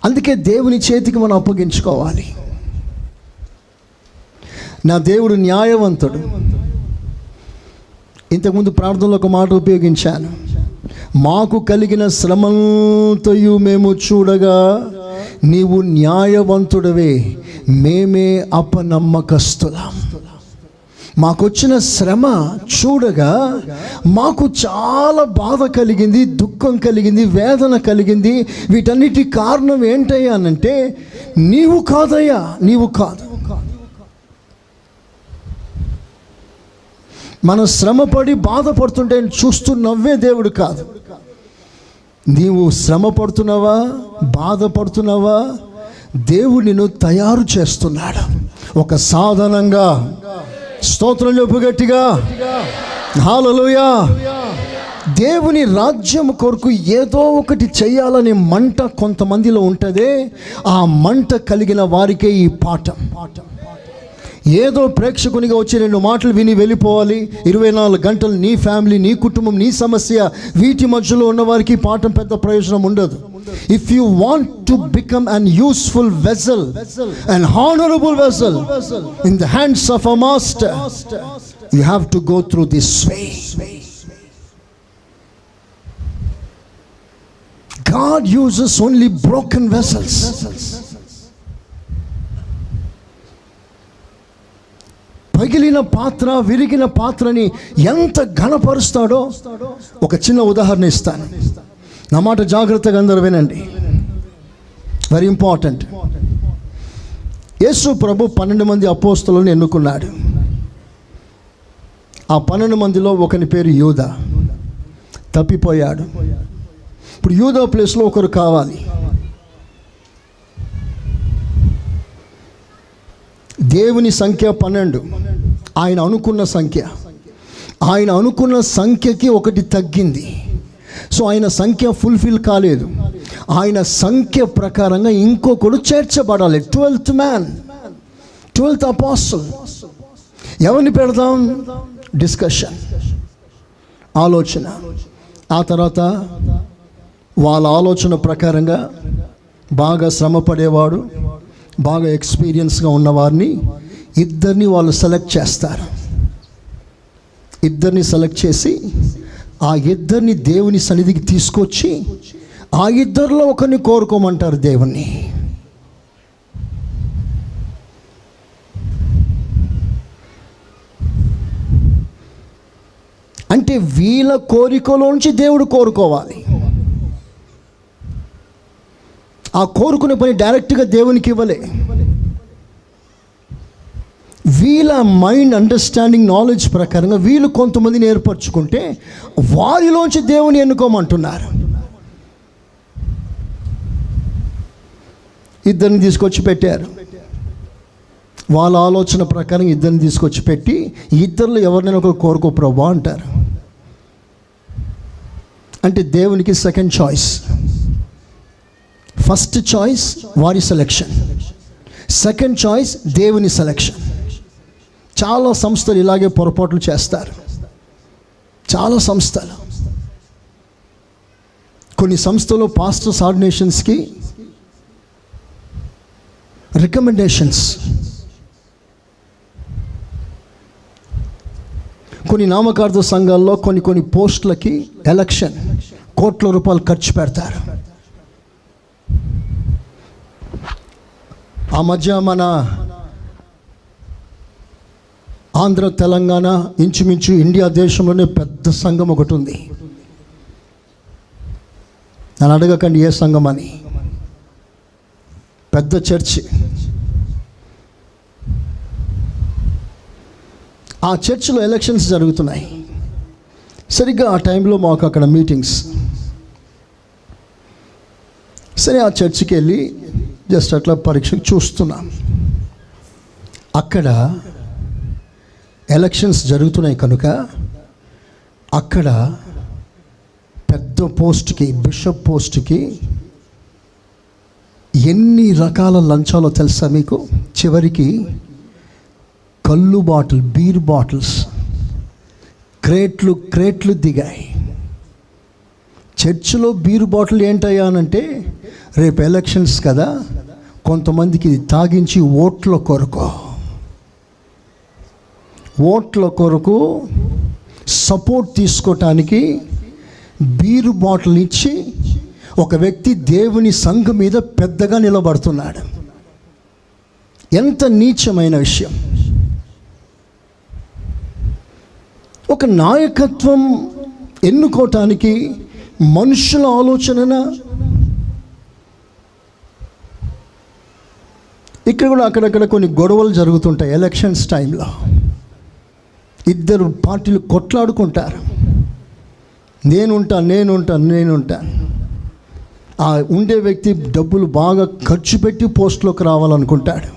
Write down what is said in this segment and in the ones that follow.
అందుకే దేవుని చేతికి మనం అప్పగించుకోవాలి. నా దేవుడు న్యాయవంతుడు. ఇంతకుముందు ప్రార్థనలో ఒక మాట ఉపయోగించాను. మాకు కలిగిన శ్రమంతయు మేము చూడగా నీవు న్యాయవంతుడవే, మేమే అపనమ్మకస్తులం. మాకొచ్చిన శ్రమ చూడగా మాకు చాలా బాధ కలిగింది, దుఃఖం కలిగింది, వేదన కలిగింది. వీటన్నిటి కారణం ఏంటయ్యానంటే నీవు కాదయ్యా, నీవు కాదు. మనం శ్రమపడి బాధపడుతుంటే చూస్తూ నవ్వే దేవుడు కాదు. నీవు శ్రమ పడుతున్నావా, బాధపడుతున్నావా, దేవుడు నిన్ను తయారు చేస్తున్నాడు ఒక సాధనంగా. స్తోత్రం చెప్పు గట్టిగా, హల్లెలూయా. దేవుని రాజ్యం కొరకు ఏదో ఒకటి చేయాలనే మంట కొంతమందిలో ఉంటుంది. ఆ మంట కలిగిన వారికే ఈ పాఠం. ఏదో ప్రేక్షకునిగా వచ్చి 2 మాటలు విని వెళ్ళిపోవాలి, 24 గంటలు నీ ఫ్యామిలీ, నీ కుటుంబం, నీ సమస్య, వీటి మధ్యలో ఉన్న వారికి పాఠం పెద్ద ప్రయోజనం ఉండదు. If you want to become an useful vessel, an honorable vessel in the hands of a master, you have to go through this way. God uses only broken vessels. పగిలిన పాత్ర, విరిగిన పాత్రని ఎంత ఘనపరుస్తాడో ఒక చిన్న ఉదాహరణ ఇస్తాను. నా మాట జాగ్రత్తగా అందరూ వినండి, వెరీ ఇంపార్టెంట్. యేసు ప్రభు 12 మంది అపోస్తలులను ఎన్నుకున్నాడు. ఆ 12 మందిలో ఒకని పేరు యూదా. తప్పిపోయాడు. ఇప్పుడు యూదా ప్లేస్లో ఒకరు కావాలి. దేవుని సంఖ్య 12, ఆయన అనుకున్న సంఖ్య. ఆయన అనుకున్న సంఖ్యకి ఒకటి తగ్గింది. సో ఆయన సంఖ్య ఫుల్ఫిల్ కాలేదు. ఆయన సంఖ్య ప్రకారంగా ఇంకొకడు చేర్చబడాలి. 12th man, 12th apostle. ఎవరిని పెడదాం? డిస్కషన్, ఆలోచన. ఆ తర్వాత వాళ్ళ ఆలోచన ప్రకారంగా బాగా శ్రమ పడేవాడు, బాగా ఎక్స్పీరియన్స్గా ఉన్నవారిని 2 వాళ్ళు సెలెక్ట్ చేస్తారు. 2 సెలెక్ట్ చేసి ఆ 2 దేవుని సన్నిధికి తీసుకొచ్చి ఆ 2లో ఒకరిని కోరుకోమంటారు దేవుణ్ణి. అంటే వీళ్ళ కోరికలోంచి దేవుడు కోరుకోవాలి. ఆ కోరుకునే పని డైరెక్ట్గా దేవునికి ఇవ్వలే. వీళ్ళ మైండ్ అండర్స్టాండింగ్, నాలెడ్జ్ ప్రకారంగా వీళ్ళు కొంతమందిని ఏర్పరచుకుంటే వారిలోంచి దేవుని ఎన్నుకోమంటున్నారు. 2 తీసుకొచ్చి పెట్టారు. వాళ్ళ ఆలోచన ప్రకారం 2 తీసుకొచ్చి పెట్టి 2లో ఎవరినైనా ఒకరు కోరుకో ప్రభా అంటారు. అంటే దేవునికి సెకండ్ చాయిస్. ఫస్ట్ చాయిస్ వారి సెలెక్షన్, సెకండ్ చాయిస్ దేవుని సెలెక్షన్. చాలా సంస్థలు ఇలాగే పొరపాట్లు చేస్తారు. చాలా సంస్థలు, కొన్ని సంస్థలు పాస్టర్స్ ఆర్డినేషన్స్కి రికమెండేషన్స్, కొన్ని నామకార్థ సంఘాల్లో కొన్ని పోస్టులకి ఎలక్షన్ కోట్ల రూపాయలు ఖర్చు పెడతారు. ఆ మధ్య మన ఆంధ్ర, తెలంగాణ, ఇంచుమించు ఇండియా దేశంలోనే పెద్ద సంఘం ఒకటి ఉంది. నన్ను అడగకండి ఏ సంఘం అని. పెద్ద చర్చి. ఆ చర్చిలో ఎలక్షన్స్ జరుగుతున్నాయి. సరిగ్గా ఆ టైంలో మాకు అక్కడ మీటింగ్స్. సరే ఆ చర్చికి వెళ్ళి జస్ట్ అట్లా పరీక్ష చూస్తున్నాం. అక్కడ ఎలక్షన్స్ జరుగుతున్నాయి కనుక అక్కడ పెద్ద పోస్ట్కి, బిషప్ పోస్ట్కి ఎన్ని రకాల లంచాలో తెలుసా మీకు? చివరికి కళ్ళు బాటిల్, బీర్ బాటిల్స్ క్రేట్లు దిగాయి. చర్చిలో బీర్ బాటిల్ ఏంటయ్యా అనంటే రేపు ఎలక్షన్స్ కదా, కొంతమందికి ఇది తాగించి ఓట్ల కొరకు సపోర్ట్ తీసుకోవటానికి బీరు బాటిల్ ఇచ్చి ఒక వ్యక్తి దేవుని సంఘం మీద పెద్దగా నిలబడుతున్నాడు. ఎంత నీచమైన విషయం! ఒక నాయకత్వం ఎన్నుకోవటానికి మనుషుల ఆలోచన. ఇక్కడ కూడా అక్కడక్కడ కొన్ని గొడవలు జరుగుతుంటాయి. ఎలక్షన్స్ టైంలో ఇద్దరు పార్టీలు కొట్లాడుకుంటారు. నేనుంటాను. ఆ ఉండే వ్యక్తి డబ్బులు బాగా ఖర్చు పెట్టి పోస్టులోకి రావాలనుకుంటాడు.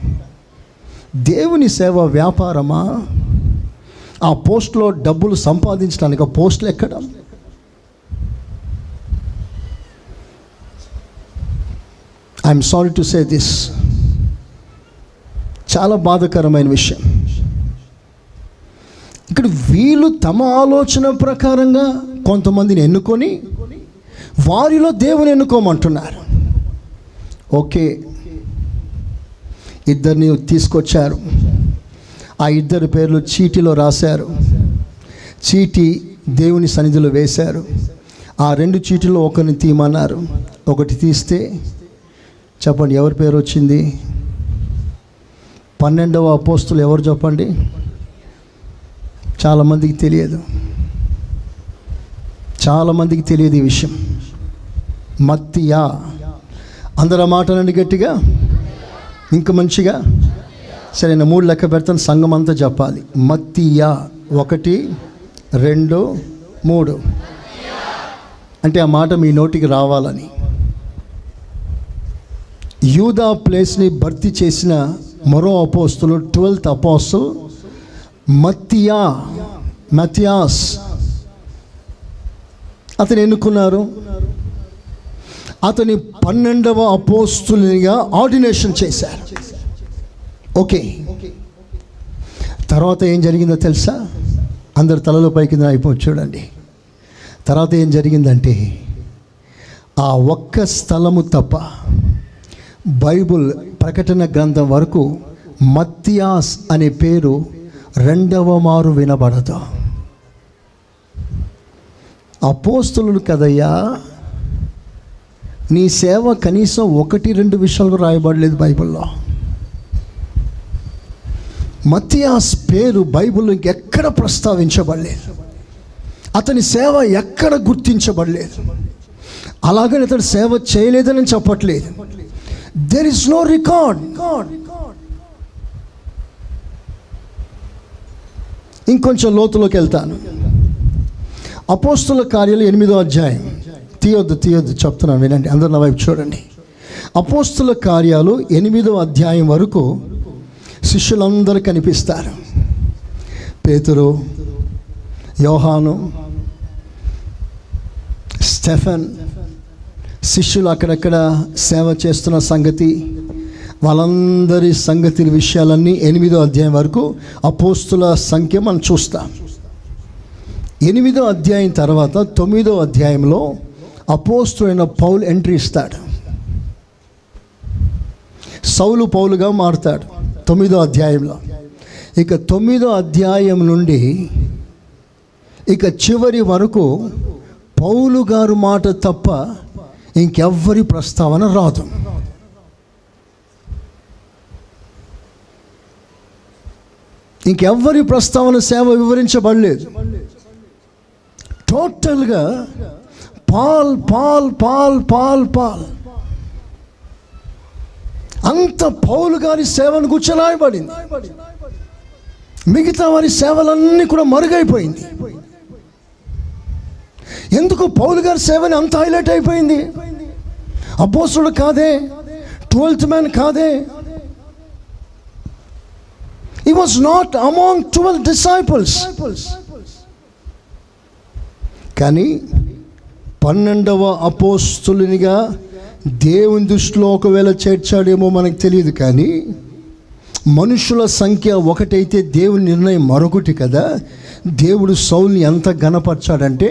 దేవుని సేవ వ్యాపారమా? ఆ పోస్ట్లో డబ్బులు సంపాదించడానికి ఆ పోస్టులు ఎక్కడం? I'm sorry to say this, చాలా బాధాకరమైన విషయం. ఇక్కడ వీళ్ళు తమ ఆలోచన ప్రకారంగా కొంతమందిని ఎన్నుకొని వారిలో దేవుని ఎన్నుకోమంటున్నారు. ఓకే, ఇద్దరిని తీసుకొచ్చారు. ఆ ఇద్దరి పేర్లు చీటీలో రాశారు. చీటీ దేవుని సన్నిధిలో వేశారు. ఆ 2 చీటీలో ఒకరిని తీయమన్నారు. ఒకటి తీస్తే చెప్పండి ఎవరి పేరు వచ్చింది? 12వ అపోస్తులు ఎవరు చెప్పండి? చాలామందికి తెలియదు ఈ విషయం. మత్తీయా. అందరూ ఆ మాటనండి గట్టిగా, ఇంకా మంచిగా. సరే, నేను 3 లెక్క పెడతాను, సంఘం అంతా చెప్పాలి. మత్తీయా 1, 2, 3 అంటే ఆ మాట మీ నోటికి రావాలని. యూదా ప్లేస్ని భర్తీ చేసిన మరో అపోస్తులు 12th అపోస్తులు మత్తియాస్. అతను ఎన్నుకున్నారు. అతని 12వ అపోస్తులుగా ఆర్డినేషన్ చేశారు. ఓకే, తర్వాత ఏం జరిగిందో తెలుసా? అందరు తలలో పైకి అయిపోయి చూడండి. తర్వాత ఏం జరిగిందంటే, ఆ ఒక్క స్థలము తప్ప బైబుల్ ప్రకటన గ్రంథం వరకు మత్తియాస్ అనే పేరు 2వ మారు వినబడదు. అపోస్తులు కదయ్యా, నీ సేవ కనీసం 1-2 విషయాలు రాయబడలేదు బైబిల్లో. మత్తియాస్ పేరు బైబిల్లో ఎక్కడ ప్రస్తావించబడలేదు. అతని సేవ ఎక్కడ గుర్తించబడలేదు. అలాగని అతడు సేవ చేయలేదని చెప్పట్లేదు. There is no record. ఇంకొంచెం లోతులోకి వెళ్తాను. అపోస్తుల కార్యాలు 8వ అధ్యాయం. తీయొద్దు చెప్తున్నాను, వినండి, అందరు నా వైపు చూడండి. అపోస్తుల కార్యాలు 8వ అధ్యాయం వరకు శిష్యులందరూ కనిపిస్తారు. పేతురు, యోహాను, స్టెఫెన్, శిష్యులు అక్కడక్కడ సేవ చేస్తున్న సంగతి, వాళ్ళందరి సంగతి విషయాలన్నీ 8వ అధ్యాయం వరకు అపోస్తుల సంఖ్య మనం చూస్తాం. 8వ అధ్యాయం తర్వాత 9వ అధ్యాయంలో అపోస్తులైన పౌలు ఎంట్రీ ఇస్తాడు. సౌలు పౌలుగా మారుతాడు 9వ అధ్యాయంలో. ఇక 9వ అధ్యాయం నుండి ఇక చివరి వరకు పౌలు గారు మాట తప్ప ఇంకెవ్వరి ప్రస్తావన రాదు. ఇంకెవ్వరి ప్రస్తావన సేవ వివరించబడలేదు. టోటల్గా Paul Paul Paul Paul Paul అంత పౌలు గారి సేవను గుర్చలాయబడింది. మిగతా వారి సేవలన్నీ కూడా మరుగైపోయింది. ఎందుకు పౌలు గారి సేవని అంత హైలైట్ అయిపోయింది? అపోస్తుడు కాదే, 12th మ్యాన్ కాదే. He was not among 12 disciples. కానీ 12వ అపోస్తులునిగా దేవుని దృష్టిలో ఒకవేళ చేర్చాడేమో మనకు తెలియదు. కానీ మనుషుల సంఖ్య ఒకటైతే దేవుని నిర్ణయం మరొకటి కదా. దేవుడు సౌల్ని ఎంత ఘనపరిచాడంటే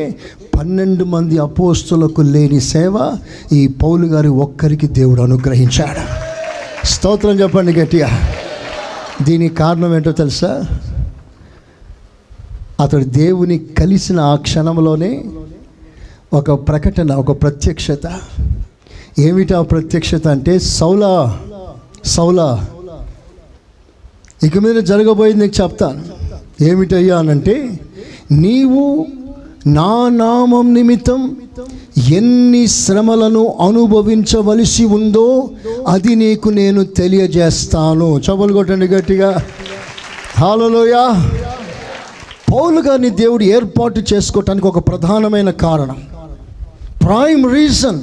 12 మంది అపోస్తులకు లేని సేవ ఈ పౌలు గారి ఒక్కరికి దేవుడు అనుగ్రహించాడు. స్తోత్రం చెప్పండి గట్టిగా. దీనికి కారణం ఏంటో తెలుసా? అతడు దేవుని కలిసిన ఆ క్షణంలోనే ఒక ప్రకటన, ఒక ప్రత్యక్షత. ఏమిటి ఆ ప్రత్యక్షత అంటే, సౌలా సౌలా, ఇక మీద జరగబోయేది నీకు చెప్తాను. ఏమిటయ్యా అనంటే, నీవు నా నామం నిమిత్తం ఎన్ని శ్రమలను అనుభవించవలసి ఉందో అది నీకు నేను తెలియజేస్తాను. చప్పలు కొట్టండి గట్టిగా. హల్లెలూయా. పౌలు గారిని దేవుడు ఏర్పాటు చేసుకోవటానికి ఒక ప్రధానమైన కారణం, prime reason,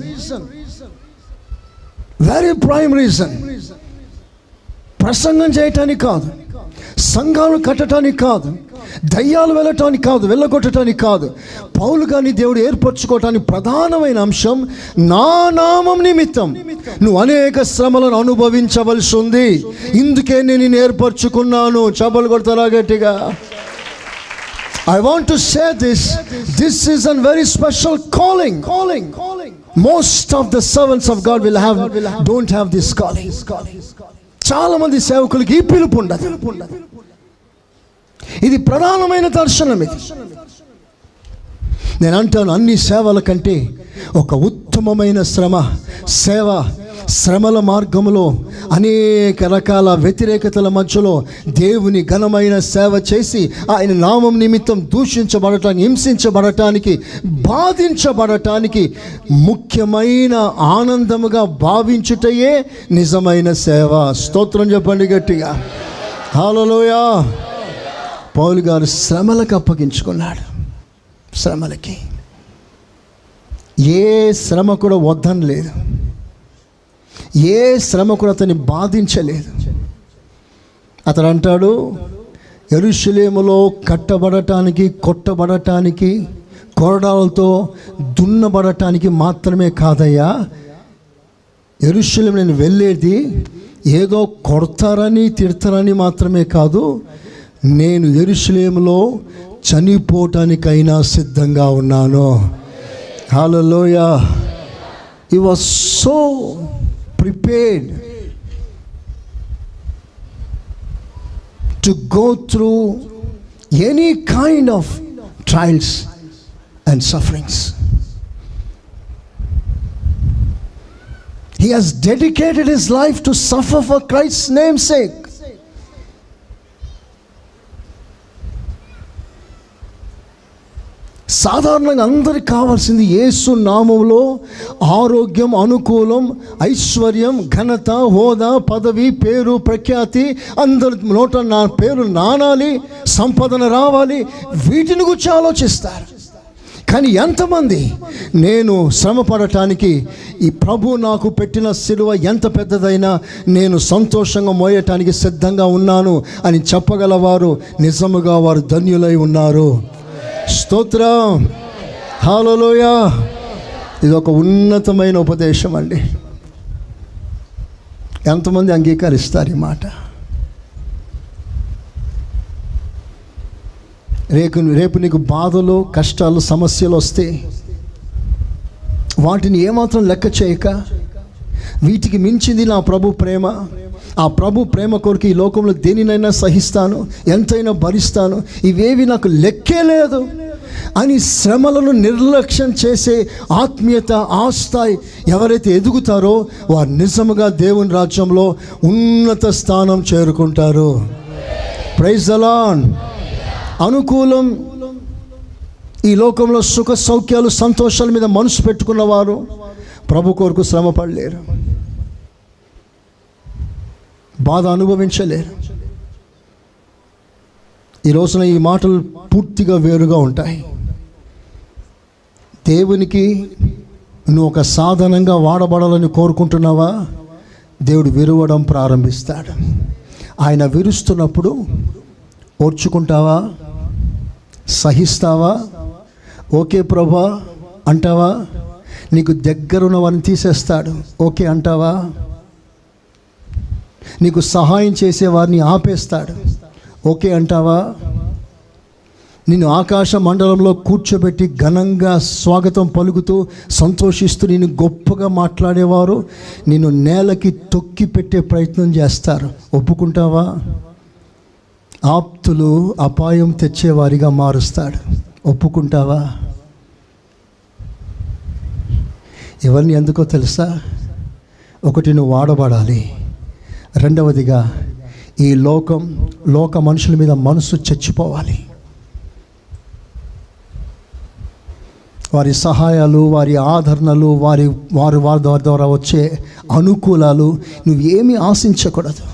very prime reason, ప్రసంగం చేయటానికి కాదు, సంఘాలు కట్టడానికి కాదు, దయ్యాలు వెళ్ళటానికి కాదు, వెళ్ళగొట్టడానికి కాదు. పౌలు గారిని దేవుడు ఏర్పరచుకోవటానికి ప్రధానమైన అంశం, నా నామం నిమిత్తం నువ్వు అనేక శ్రమలను అనుభవించవలసి ఉంది, ఇందుకే నేను నిన్ను ఏర్పరచుకున్నాను. చప్పలు కొడతారా గట్టిగా. I want to say this is a very special calling. Most of the servants of God don't have this calling. చాలా మంది సేవకులకి ఈ పిలుపు ఉండదు. ఇది ప్రధానమైన దర్శనం. ఇది నేను అంటాను, అన్ని సేవల కంటే ఒక ఉత్తమమైన శ్రమల మార్గంలో అనేక రకాల వ్యతిరేకతల మధ్యలో దేవుని ఘనమైన సేవ చేసి ఆయన నామం నిమిత్తం దూషించబడటానికి, హింసించబడటానికి, బాధించబడటానికి ముఖ్యమైన ఆనందముగా భావించుటయే నిజమైన సేవ. స్తోత్రం చెప్పండి గట్టిగా. హల్లెలూయా. పౌలు గారు శ్రమలకు అప్పగించుకున్నాడు. శ్రమలకి ఏ శ్రమ కూడా వద్దని లేదు, ఏ శ్రమ కూడా అతన్ని బాధించలేదు. అతడు అంటాడు, యెరూషలేములో కట్టబడటానికి, కొట్టబడటానికి, కొరడాలతో దున్నబడటానికి మాత్రమే కాదయ్యా, యెరూషలేము నేను వెళ్ళేది ఏదో కొడతారని తిడతారని మాత్రమే కాదు, నేను యెరూషలేములో చనిపోవటానికైనా సిద్ధంగా ఉన్నాను. హల్లెలూయా. He was so prepared to go through any kind of trials and sufferings. He has dedicated his life to suffer for Christ's name's sake. సాధారణంగా అందరికి కావాల్సింది యేసు నామములో ఆరోగ్యం, అనుకూలం, ఐశ్వర్యం, ఘనత, హోదా, పదవి, పేరు, ప్రఖ్యాతి, అందరి నోట నా పేరు నానాలి, సంపదన రావాలి, వీటిని గురించి ఆలోచిస్తారు. కానీ ఎంతమంది నేను శ్రమ పడటానికి, ఈ ప్రభు నాకు పెట్టిన సిలువ ఎంత పెద్దదైనా నేను సంతోషంగా మోయటానికి సిద్ధంగా ఉన్నాను అని చెప్పగలవారు నిజముగా వారు ధన్యులై ఉన్నారు. స్తోత్రం. హల్లెలూయా. ఇది ఒక ఉన్నతమైన ఉపదేశం అండి. ఎంతమంది అంగీకరిస్తారు ఈ మాట? రేపు నీకు బాధలు, కష్టాలు, సమస్యలు వస్తే వాటిని ఏమాత్రం లెక్క చేయక, వీటికి మించింది నా ప్రభు ప్రేమ, ఆ ప్రభు ప్రేమ కొరకు ఈ లోకంలో దేనినైనా సహిస్తాను, ఎంతైనా భరిస్తాను, ఇవేవి నాకు లెక్కే లేదు అని శ్రమలను నిర్లక్ష్యం చేసే ఆత్మీయత, ఆ స్థాయి ఎవరైతే ఎదుగుతారో వారు నిజముగా దేవుని రాజ్యంలో ఉన్నత స్థానం చేరుకుంటారు. Praise the Lord. అనుకూలం, ఈ లోకంలో సుఖ సౌఖ్యాలు, సంతోషాల మీద మనసు పెట్టుకున్నవారు ప్రభు కొరకు శ్రమ పడలేరు, బాధ అనుభవించలేరు. ఈ రోజున ఈ మాటలు పూర్తిగా వేరుగా ఉంటాయి. దేవునికి నువ్వు ఒక సాధనంగా వాడబడాలని కోరుకుంటున్నావా? దేవుడు విరవడం ప్రారంభిస్తాడు. ఆయన విరుస్తున్నప్పుడు ఓర్చుకుంటావా? సహిస్తావా? ఓకే ప్రభా అంటావా? నీకు దగ్గరున్న వారిని తీసేస్తాడు, ఓకే అంటావా? నీకు సహాయం చేసే వారిని ఆపేస్తాడు, ఓకే అంటావా? నిన్ను ఆకాశ మండలంలో కూర్చోబెట్టి ఘనంగా స్వాగతం పలుకుతూ సంతోషిస్తూ నిన్ను గొప్పగా మాట్లాడేవారు నిన్ను నేలకి తొక్కి పెట్టే ప్రయత్నం చేస్తారు. ఒప్పుకుంటావా? ఆప్తులు అపాయం తెచ్చేవారిగా మారుస్తాడు. ఒప్పుకుంటావా? ఇవన్నీ ఎందుకో తెలుసా? ఒకటి, నువ్వు వాడబడాలి. రెండవదిగా, ఈ లోక మనుషుల మీద మనసు చచ్చిపోవాలి. వారి సహాయాలు, వారి ఆదరణలు, వారి ద్వారా వచ్చే అనుకూలాలు నువ్వేమీ ఆశించకూడదు.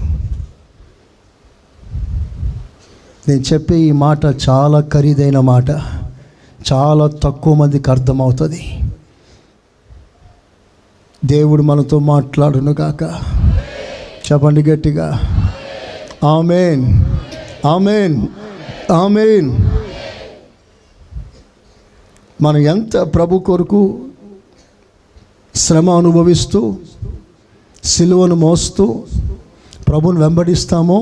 నేను చెప్పే ఈ మాట చాలా ఖరీదైన మాట, చాలా తక్కువ మందికి అర్థమవుతుంది. దేవుడు మనతో మాట్లాడును గాక. చెప్పండి గట్టిగా, ఆమేన్, ఆమేన్, ఆమేన్. మనం ఎంత ప్రభు కొరకు శ్రమ అనుభవిస్తూ సిలువను మోస్తూ ప్రభుని వెంబడిస్తామో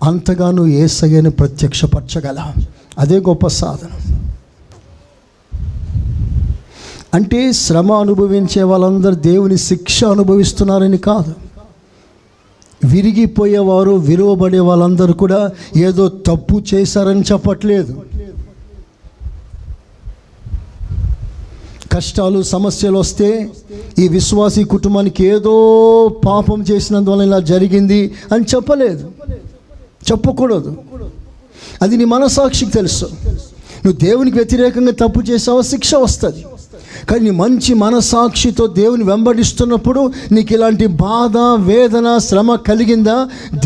అంతగానూ యేసయ్యను ప్రత్యక్షపరచగలం. అదే గొప్ప సాధన. అంటే శ్రమ అనుభవించే వాళ్ళందరూ దేవుని శిక్ష అనుభవిస్తున్నారని కాదు. విరిగిపోయేవారు, విలువబడే వాళ్ళందరూ కూడా ఏదో తప్పు చేశారని చెప్పట్లేదు. కష్టాలు, సమస్యలు వస్తే ఈ విశ్వాసీ కుటుంబానికి ఏదో పాపం చేసినందువల్ల ఇలా జరిగింది అని చెప్పకూడదు. అది నీ మనసాక్షికి తెలుసు. నువ్వు దేవునికి వ్యతిరేకంగా తప్పు చేసావో శిక్ష వస్తుంది. కానీ నీ మంచి మనసాక్షితో దేవుని వెంబడిస్తున్నప్పుడు నీకు ఇలాంటి బాధ, వేదన, శ్రమ కలిగిందా?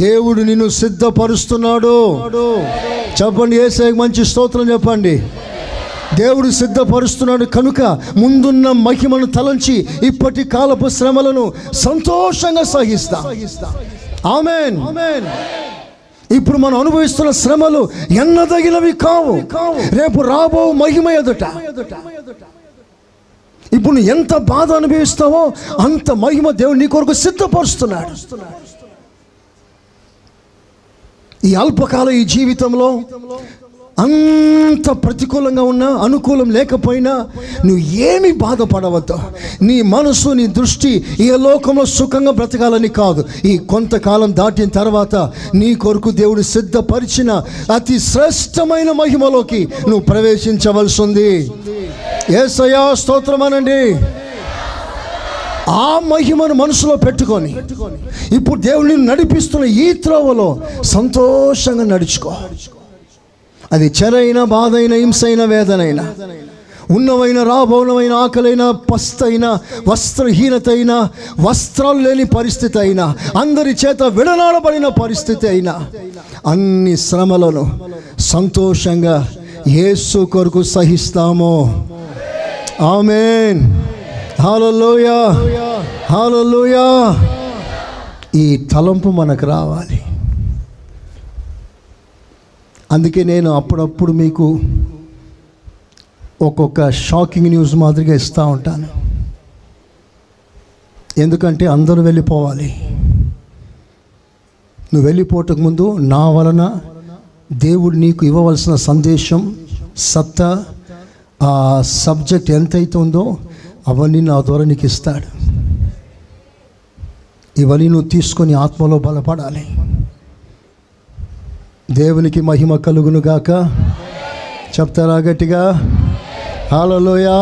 దేవుడు నిన్ను సిద్ధపరుస్తున్నాడు. చెప్పండి, యేసయ్యకు మంచి స్తోత్రం చెప్పండి. దేవుడు సిద్ధపరుస్తున్నాడు కనుక ముందున్న మహిమను తలంచి ఇప్పటి కాలపు శ్రమలను సంతోషంగా సహిస్తా. ఆమేన్. ఇప్పుడు మనం అనుభవిస్తున్న శ్రమలు ఎన్నదగినవి కావు. రేపు రాబో మహిమ ఎదుట ఇప్పుడు నువ్వు ఎంత బాధ అనుభవిస్తావో అంత మహిమ దేవుడు నీ కొరకు సిద్ధపరుస్తున్నాడు. ఈ అల్పకాల ఈ జీవితంలో అంత ప్రతికూలంగా ఉన్నా, అనుకూలం లేకపోయినా నువ్వు ఏమీ బాధపడవద్దు. నీ మనసు, నీ దృష్టి ఈ లోకంలో సుఖంగా బ్రతకాలని కాదు. ఈ కొంతకాలం దాటిన తర్వాత నీ కొరకు దేవుడు సిద్ధపరిచిన అతి శ్రేష్టమైన మహిమలోకి నువ్వు ప్రవేశించవలసి ఉంది. యేసయ్యా స్తోత్రం అనండి. ఆ మహిమను మనసులో పెట్టుకొని ఇప్పుడు దేవుడిని నడిపిస్తున్న ఈ త్రోవలో సంతోషంగా నడుచుకో. అది చెరైన, బాధైన, హింసైన, వేదనైనా, ఉన్నవైన, రాబోనమైన, ఆకలైన, పస్తైన, వస్త్రహీనత అయినా, వస్త్రాలు లేని పరిస్థితి అయినా, అందరి చేత విడనాడబడిన పరిస్థితి అయినా, అన్ని శ్రమలను సంతోషంగా యేసు కొరకు సహిస్తాము. ఆమేన్. హల్లెలూయా, హల్లెలూయా. ఈ తలంపు మనకు రావాలి. అందుకే నేను అప్పుడప్పుడు మీకు ఒక్కొక్క షాకింగ్ న్యూస్ మాదిరిగా ఇస్తూ ఉంటాను. ఎందుకంటే అందరూ వెళ్ళిపోవాలి. నువ్వు వెళ్ళిపోవటకు ముందు నా వలన దేవుడు నీకు ఇవ్వవలసిన సందేశం, సత్తా, ఆ సబ్జెక్ట్ ఎంతైతే ఉందో అవన్నీ నా ద్వారా నీకు ఇస్తాడు. ఇవన్నీ నువ్వు తీసుకొని ఆత్మలో బలపడాలి. దేవునికి మహిమ కలుగును గాక. చెప్తారా గట్టిగా? హల్లెలూయా.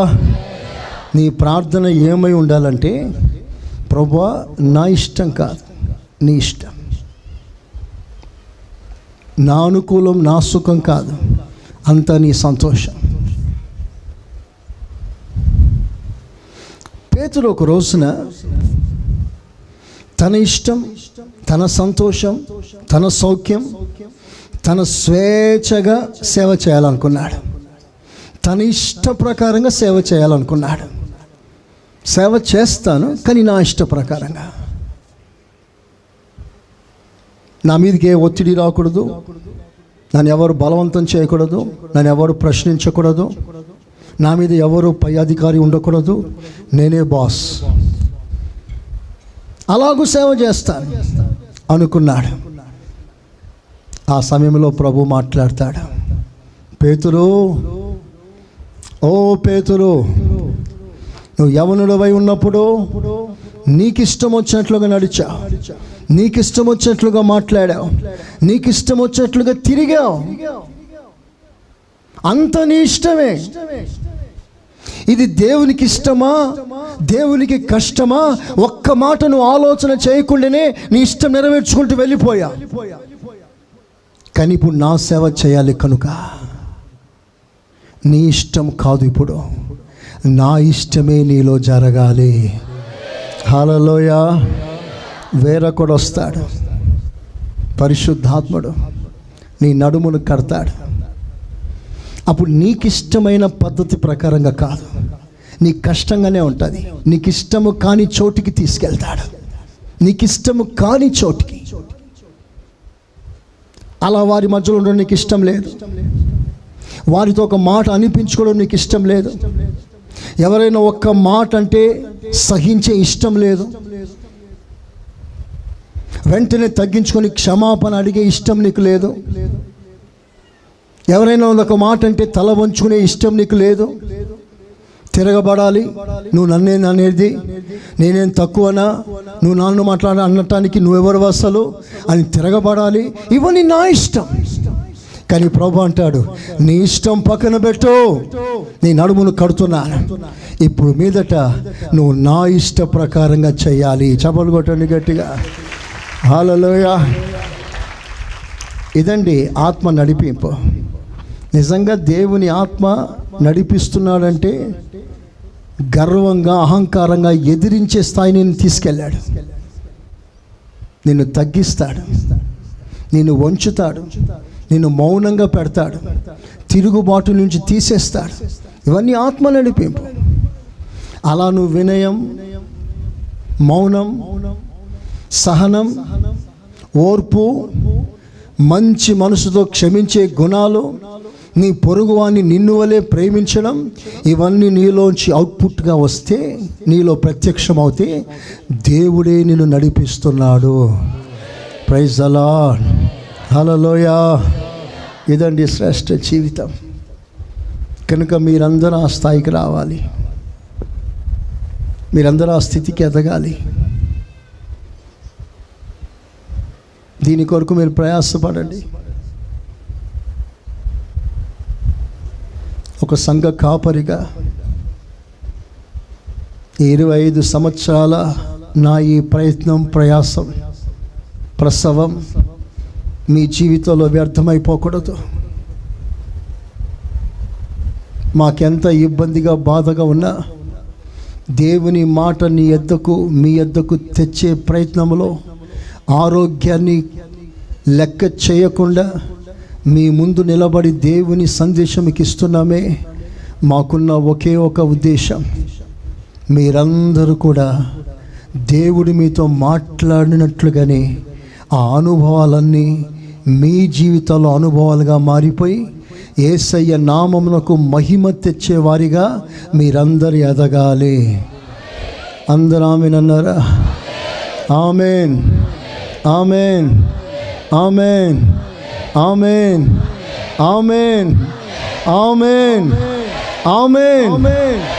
నీ ప్రార్థన ఏమై ఉండాలంటే, ప్రభువా నా ఇష్టం కాదు, నీ ఇష్టం. నా అనుకూలం, నా సుఖం కాదు, అంతా నీ సంతోషం. పేతురు ఒక రోజున తన ఇష్టం, తన సంతోషం, తన సౌఖ్యం, తన స్వేచ్ఛగా సేవ చేయాలనుకున్నాడు. తన ఇష్ట ప్రకారంగా సేవ చేయాలనుకున్నాడు. సేవ చేస్తాను కానీ నా ఇష్ట ప్రకారంగా. నా మీదకి ఏ ఒత్తిడి రాకూడదు, నన్ను ఎవరు బలవంతం చేయకూడదు, నన్ను ఎవరు ప్రశ్నించకూడదు, నా మీద ఎవరు పై అధికారి ఉండకూడదు, నేనే బాస్, అలాగూ సేవ చేస్తాను అనుకున్నాడు. ఆ సమయంలో ప్రభు మాట్లాడతాడు, పేతురు, ఓ పేతురు, నువ్వు యవనుడవై ఉన్నప్పుడు నీకు ఇష్టం వచ్చినట్లుగా నడిచావు, నీకు ఇష్టం వచ్చినట్లుగా మాట్లాడావు, నీకు ఇష్టం వచ్చినట్లుగా తిరిగావు, అంత నీ ఇష్టమే. ఇది దేవునికి ఇష్టమా, దేవునికి కష్టమా? ఒక్క మాట నువ్వు ఆలోచన చేయకుండానే నీ ఇష్టం నెరవేర్చుకుంటూ వెళ్ళిపోయా. కానీ ఇప్పుడు నా సేవ చేయాలి కనుక నీ ఇష్టం కాదు, ఇప్పుడు నా ఇష్టమే నీలో జరగాలి. హల్లెలూయా. వేరొకడు వస్తాడు, పరిశుద్ధాత్ముడు నీ నడుమును కడతాడు. అప్పుడు నీకు ఇష్టమైన పద్ధతి ప్రకారంగా కాదు, నీకు కష్టంగానే ఉంటుంది. నీకు ఇష్టము కాని చోటికి తీసుకెళ్తాడు, నీకు ఇష్టము కాని చోటికి. అలా వారి మధ్యలో ఉండడం నీకు ఇష్టం లేదు, వారితో ఒక మాట అనిపించుకోవడం నీకు ఇష్టం లేదు, ఎవరైనా ఒక్క మాట అంటే సహించే ఇష్టం లేదు, వెంటనే తగ్గించుకొని క్షమాపణ అడిగే ఇష్టం నీకు లేదు, ఎవరైనా ఒక మాట అంటే తల వంచుకునే ఇష్టం నీకు లేదు. తిరగబడాలి, నువ్వు నన్నే అనేది, నేనేం తక్కువనా, నువ్వు నన్ను అనటానికి నువ్వెవరు అసలు అని తిరగబడాలి. ఇవన్నీ నా ఇష్టం. కానీ ప్రభు అంటాడు, నీ ఇష్టం పక్కన పెట్టు, నీ నడుమును కడుతున్నాను, ఇప్పుడు మీదట నువ్వు నా ఇష్ట ప్రకారంగా చేయాలి. చప్పలు కొట్టండి గట్టిగా. హల్లెలూయా. ఇదండి ఆత్మ నడిపింపు. నిజంగా దేవుని ఆత్మ నడిపిస్తున్నాడంటే గర్వంగా, అహంకారంగా ఎదిరించే స్థాయిని నేను తీసుకెళ్ళాడు. నిన్ను తగ్గిస్తాడు, నిన్ను వంచుతాడు, నిన్ను మౌనంగా పెడతాడు, తిరుగుబాటు నుంచి తీసేస్తాడు. ఇవన్నీ ఆత్మ నడిపింపు. అలా నువ్వు వినయం, మౌనం, సహనం, ఓర్పు, మంచి మనసుతో క్షమించే గుణాలు, నీ పొరుగువాన్ని నిన్ను వలె ప్రేమించడం, ఇవన్నీ నీలోంచి అవుట్పుట్గా వస్తే, నీలో ప్రత్యక్షమవుతే దేవుడే నిన్ను నడిపిస్తున్నాడు. Praise the Lord. హల్లెలూయా. ఇదండి శ్రేష్ఠ జీవితం. కనుక మీరందరూ ఆ స్థాయికి రావాలి, మీరందరూ ఆ స్థితికి ఎదగాలి. దీని కొరకు మీరు ప్రయాసపడండి. ఒక సంఘ కాపరిగా 25 సంవత్సరాల నా ఈ ప్రయత్నం, ప్రయాసం, ప్రసవం మీ జీవితంలో వ్యర్థమైపోకూడదు. మాకెంత ఇబ్బందిగా, బాధగా ఉన్నా దేవుని మాట మీ యొద్దకు తెచ్చే ప్రయత్నంలో ఆరోగ్యాన్ని లెక్క చేయకుండా మీ ముందు నిలబడి దేవుని సందేశం మీకు ఇస్తున్నామే. మాకున్న ఒకే ఒక ఉద్దేశం, మీరందరూ కూడా దేవుడు మీతో మాట్లాడినట్లుగానే ఆ అనుభవాలన్నీ మీ జీవితంలో అనుభవాలుగా మారిపోయి యేసయ్య నామమునకు మహిమ తెచ్చేవారిగా మీరందరూ ఎదగాలి. అందరూ ఆమేన్ అన్నారా? ఆమేన్, ఆమేన్, ఆమేన్, ఆమేన్, ఆమేన్, ఆమేన్, ఆమేన్.